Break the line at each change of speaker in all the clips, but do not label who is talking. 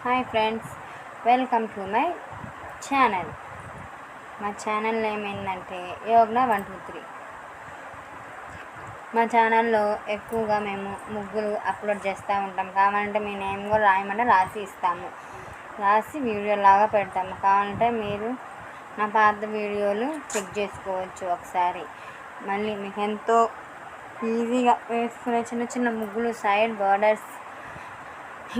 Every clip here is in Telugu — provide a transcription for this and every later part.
Hi friends, welcome to my channel. మా ఛానల్ ఏమైందంటే యోగ్న 123. మా ఛానల్లో ఎక్కువగా మేము ముగ్గులు అప్లోడ్ చేస్తూ ఉంటాం. కావాలంటే మీ నేమ్ కూడా రాయమంటే రాసి ఇస్తాము, రాసి వీడియోలాగా పెడతాము. కావాలంటే మీరు నా పాత వీడియోలు చెక్ చేసుకోవచ్చు ఒకసారి. మళ్ళీ మీకు ఎంతో ఈజీగా వేసుకునే చిన్న చిన్న ముగ్గులు, సైడ్ బార్డర్స్,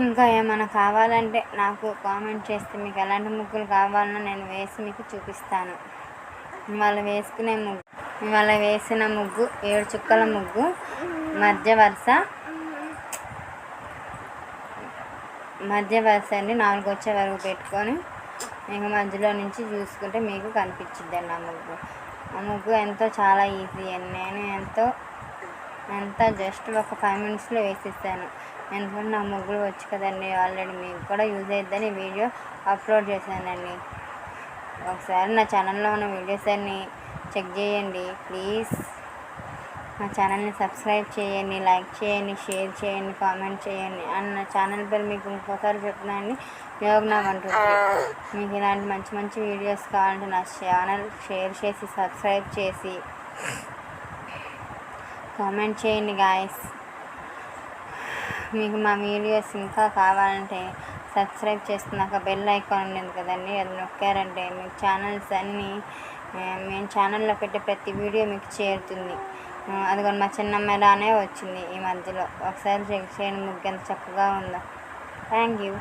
ఇంకా ఏమైనా కావాలంటే నాకు కామెంట్ చేస్తే మీకు ఎలాంటి ముగ్గులు కావాలన్నా నేను వేసి మీకు చూపిస్తాను. ఇవాళ వేసిన ముగ్గు 7 చుక్కల ముగ్గు, మధ్య వరుస అండి. 4 వచ్చే వరకు పెట్టుకొని ఇంకా మధ్యలో నుంచి చూసుకుంటే మీకు కనిపించిద్దండి ఆ ముగ్గు ఎంతో చాలా ఈజీ అండి. నేను ఎంత జస్ట్ ఒక 5 మినిట్స్లో వేసిస్తాను. ఎందుకంటే నా ముగ్గులు వచ్చు కదండి, ఆల్రెడీ మీకు కూడా యూజ్ అయిద్దని వీడియో అప్లోడ్ చేశానండి. ఒకసారి నా ఛానల్లో ఉన్న వీడియోస్ అన్నీ చెక్ చేయండి ప్లీజ్. నా ఛానల్ని సబ్స్క్రైబ్ చేయండి, లైక్ చేయండి, షేర్ చేయండి, కామెంట్ చేయండి. అండ్ నా ఛానల్ పేరు మీకు ఇంకోసారి చెప్తున్నానండి, యోగ్న 123. మీకు ఇలాంటి మంచి మంచి వీడియోస్ కావాలంటే నా ఛానల్ షేర్ చేసి సబ్స్క్రైబ్ చేసి కామెంట్ చేయండి గాయస్. మీకు మా వీడియోస్ ఇంకా కావాలంటే సబ్స్క్రైబ్ చేసుకున్నాక బెల్ ఐకాన్ ఉండేది కదండి, అది నొక్కారంటే మీకు ఛానల్స్ అన్నీ మేము ఛానల్లో పెట్టే ప్రతి వీడియో మీకు చేరుతుంది. అది కూడా మా చిన్నమ్మాయిలానే వచ్చింది ఈ మధ్యలో. ఒకసారి చెక్ చేయండి ముగ్గు ఎంత చక్కగా ఉందో. Thank you.